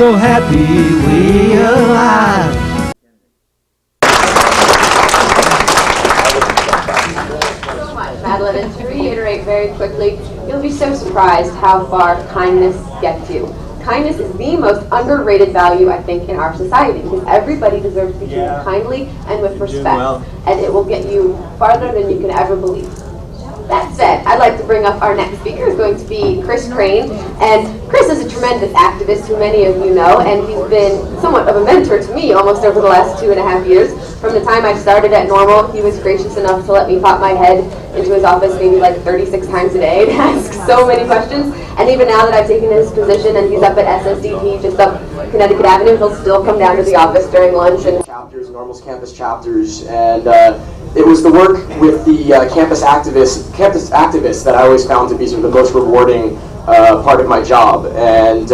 so happy we alive. So much, Madeline, and to reiterate very quickly, you'll be so surprised how far kindness gets you. Kindness is the most underrated value, I think, in our society, because everybody deserves to be treated kindly and with respect, and it will get you farther than you can ever believe. That said, I'd like to bring up our next speaker, who's going to be Kris Krane. And Kris is a tremendous activist who many of you know, and he's been somewhat of a mentor to me almost over the last 2.5 years. From the time I started at Normal, he was gracious enough to let me pop my head into his office maybe like 36 times a day and ask so many questions. And even now that I've taken his position and he's up at SSDP, just up Connecticut Avenue, he'll still come down to the office during lunch. And chapters, Normal's campus chapters, and it was the work with the campus activists that I always found to be sort of the most rewarding part of my job. And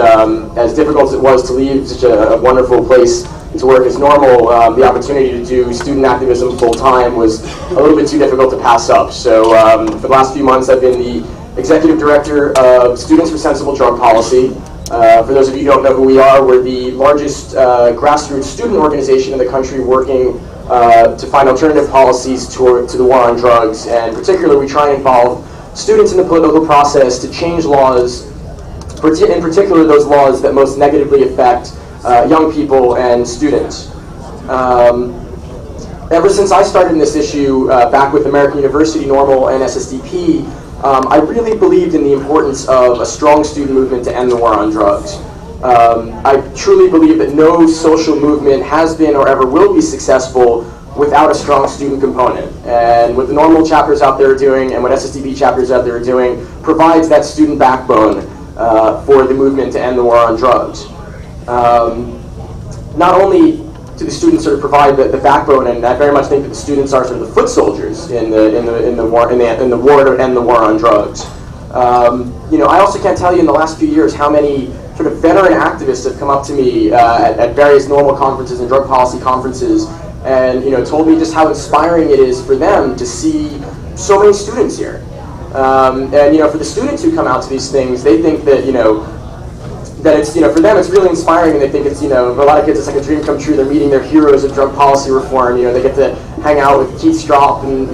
as difficult as it was to leave such a wonderful place to work as Normal, the opportunity to do student activism full time was a little bit too difficult to pass up. So for the last few months, I've been the executive director of Students for Sensible Drug Policy. For those of you who don't know who we are, we're the largest grassroots student organization in the country working to find alternative policies to the war on drugs, and particularly we try and involve students in the political process to change laws, in particular those laws that most negatively affect young people and students. Ever since I started in this issue back with American University, Normal, and SSDP, I really believed in the importance of a strong student movement to end the war on drugs. I truly believe that no social movement has been or ever will be successful without a strong student component. And what the Normal chapters out there are doing and what SSDP chapters out there are doing provides that student backbone for the movement to end the war on drugs. Not only do the students sort of provide the backbone, and I very much think that the students are sort of the foot soldiers in the war to end the war on drugs. You know, I also can't tell you in the last few years how many sort of veteran activists have come up to me at various Normal conferences and drug policy conferences, and told me just how inspiring it is for them to see so many students here. And for the students who come out to these things, they think that that it's for them it's really inspiring, and they think it's for a lot of kids it's like a dream come true. They're meeting their heroes of drug policy reform. They get to hang out with Keith Stropp and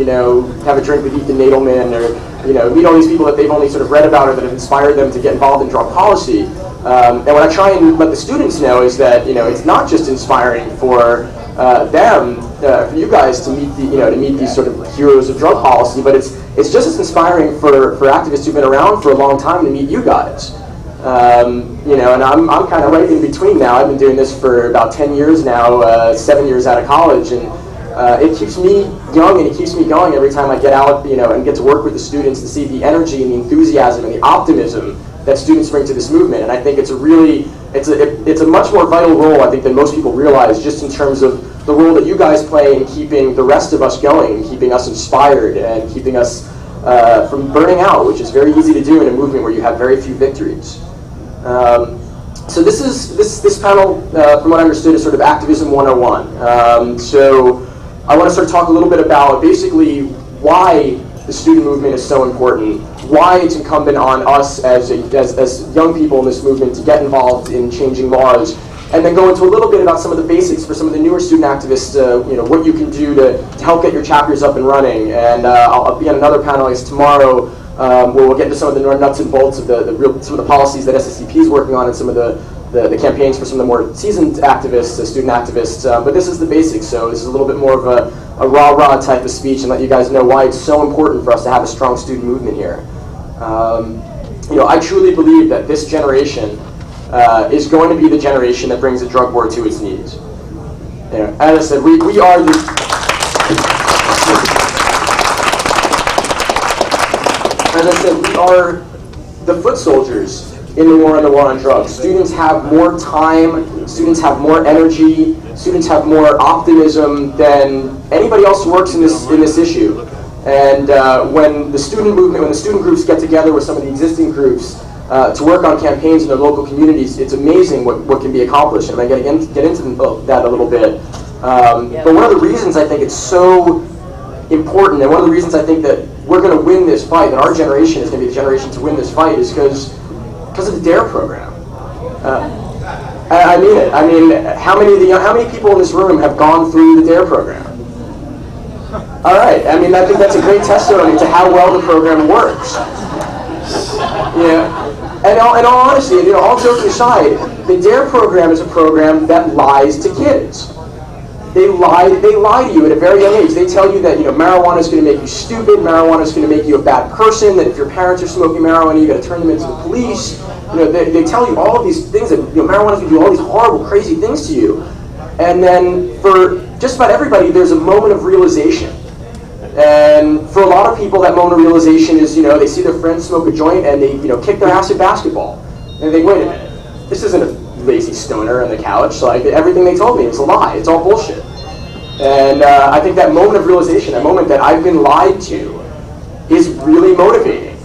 have a drink with Ethan Nadelman, or meet all these people that they've only sort of read about or that have inspired them to get involved in drug policy. And what I try and let the students know is that it's not just inspiring for them, for you guys to meet to meet these sort of heroes of drug policy, but it's just as inspiring for activists who've been around for a long time to meet you guys. And I'm kind of right in between now. I've been doing this for about 10 years now, 7 years out of college, and it keeps me young and it keeps me going every time I get out, and get to work with the students and see the energy and the enthusiasm and the optimism that students bring to this movement. And I think it's a much more vital role, I think, than most people realize, just in terms of the role that you guys play in keeping the rest of us going, and keeping us inspired, and keeping us from burning out, which is very easy to do in a movement where you have very few victories. So this panel, from what I understood, is sort of Activism 101. So I want to sort of talk a little bit about basically why the student movement is so important, why it's incumbent on us as young people in this movement to get involved in changing laws, and then go into a little bit about some of the basics for some of the newer student activists, what you can do to help get your chapters up and running. And I'll be on another panel tomorrow where we'll get into some of the nuts and bolts of some of the policies that SSDP is working on, and some of the campaigns for some of the more seasoned activists, student activists. But this is the basics, so this is a little bit more of a rah-rah type of speech, and let you guys know why it's so important for us to have a strong student movement here. I truly believe that this generation is going to be the generation that brings the drug war to its knees. As I said, we are the... As I said, we are the foot soldiers in the war on drugs. Students have more time, students have more energy, students have more optimism than anybody else who works in this issue. And when the student movement, when the student groups get together with some of the existing groups to work on campaigns in their local communities, it's amazing what can be accomplished. And I'm going to get into that a little bit. But one of the reasons I think it's so important, and one of the reasons I think that we're going to win this fight, that our generation is going to be the generation to win this fight, is because of the DARE program. I mean it. I mean, how many people in this room have gone through the DARE program? All right. I mean, I think that's a great testimony to how well the program works. Yeah. And in all honesty, all joking aside, the DARE program is a program that lies to kids. They lie to you at a very young age. They tell you that marijuana is going to make you stupid, marijuana is going to make you a bad person, that if your parents are smoking marijuana, you got to turn them into the police. They tell you all of these things that marijuana is going to do all these horrible, crazy things to you. And then for just about everybody, there's a moment of realization. And for a lot of people, that moment of realization is, they see their friends smoke a joint and they, kick their ass at basketball. And they think, wait a minute, this isn't a lazy stoner on the couch. Like, everything they told me, it's a lie. It's all bullshit. And I think that moment of realization, that moment that I've been lied to, is really motivating.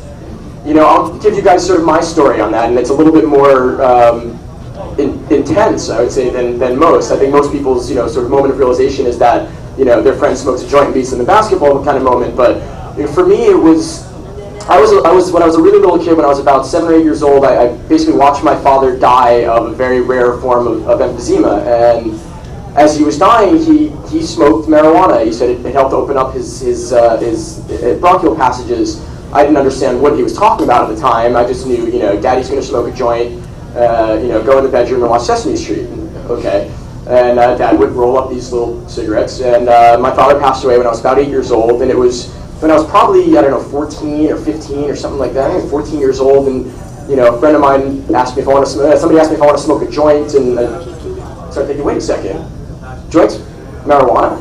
I'll give you guys sort of my story on that, and it's a little bit more intense, I would say, than most. I think most people's, sort of moment of realization is that, their friend smokes a joint and beats them in basketball kind of moment. But for me, it was, when I was a really little kid, when I was about 7 or 8 years old, I basically watched my father die of a very rare form of emphysema. And as he was dying, he smoked marijuana. He said it helped open up his bronchial passages. I didn't understand what he was talking about at the time. I just knew, Daddy's going to smoke a joint, go in the bedroom and watch Sesame Street. Okay. And Dad would roll up these little cigarettes. And my father passed away when I was about 8 years old, and it was when I was probably, 14 or 15 or something like that. I think 14 years old, and a friend of mine asked me if I want to smoke. Somebody asked me if I want to smoke a joint, and I started thinking, wait a second, joints, marijuana?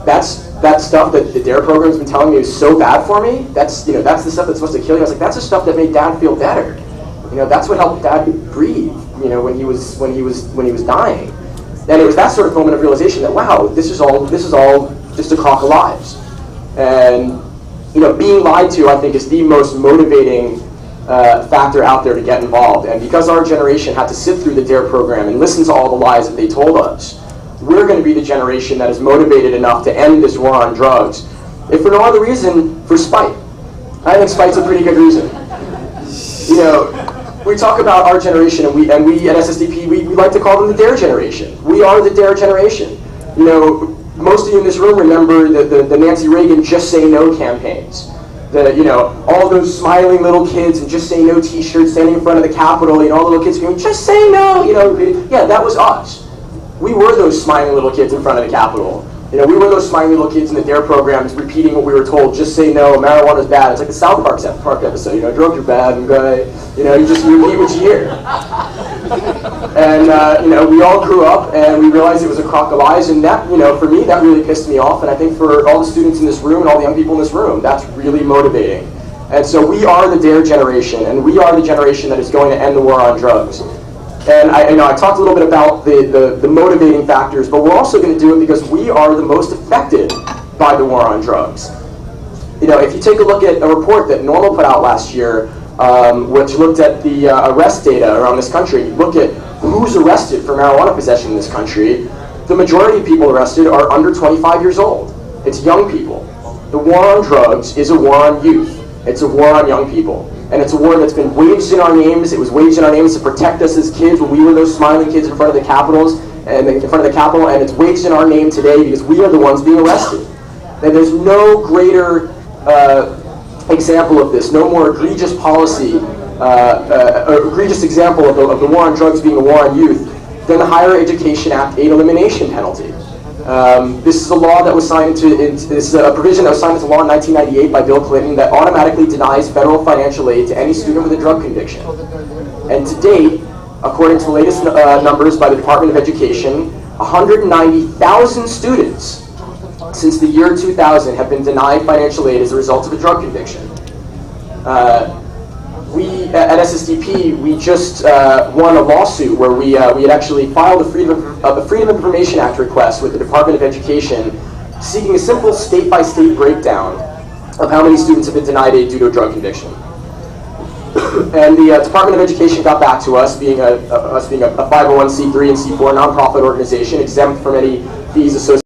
That's stuff that the DARE program's been telling me is so bad for me. That's the stuff that's supposed to kill you. I was like, that's the stuff that made Dad feel better. That's what helped Dad breathe. When he was dying. And it was that sort of moment of realization that, wow, this is all just a crock of lies. And being lied to, I think, is the most motivating factor out there to get involved. And because our generation had to sit through the DARE program and listen to all the lies that they told us, we're going to be the generation that is motivated enough to end this war on drugs, if for no other reason, for spite. I think spite's a pretty good reason. We talk about our generation, and we at SSDP, we like to call them the DARE generation. We are the DARE generation. Most of you in this room remember the Nancy Reagan Just Say No campaigns. All those smiling little kids and Just Say No t-shirts standing in front of the Capitol, all the little kids going, just say no, yeah, that was us. We were those smiling little kids in front of the Capitol. We were those smiling little kids in the DARE programs repeating what we were told, just say no, marijuana's bad. It's like the South Park episode, drugs are bad, and you eat what you hear. And, we all grew up and we realized it was a crock of lies, and that, for me, that really pissed me off, and I think for all the students in this room and all the young people in this room, that's really motivating. And so we are the DARE generation, and we are the generation that is going to end the war on drugs. And I talked a little bit about the motivating factors, but we're also going to do it because we are the most affected by the war on drugs. If you take a look at a report that NORML put out last year, which looked at the arrest data around this country, look at who's arrested for marijuana possession in this country, the majority of people arrested are under 25 years old. It's young people. The war on drugs is a war on youth. It's a war on young people. And it's a war that's been waged in our names. It was waged in our names to protect us as kids when we were those smiling kids in front of the Capitol, and it's waged in our name today because we are the ones being arrested. And there's no greater example of this, no more egregious policy, egregious example of the war on drugs being a war on youth than the Higher Education Act aid elimination penalty. This is a law that was signed this is a provision that was signed into law in 1998 by Bill Clinton that automatically denies federal financial aid to any student with a drug conviction. And to date, according to the latest numbers by the Department of Education, 190,000 students since the year 2000 have been denied financial aid as a result of a drug conviction. We at SSDP, we just won a lawsuit where we had actually filed a Freedom of Information Act request with the Department of Education, seeking a simple state-by-state breakdown of how many students have been denied aid due to a drug conviction. And the Department of Education got back to us, being a 501c3 and c4 nonprofit organization, exempt from any fees associated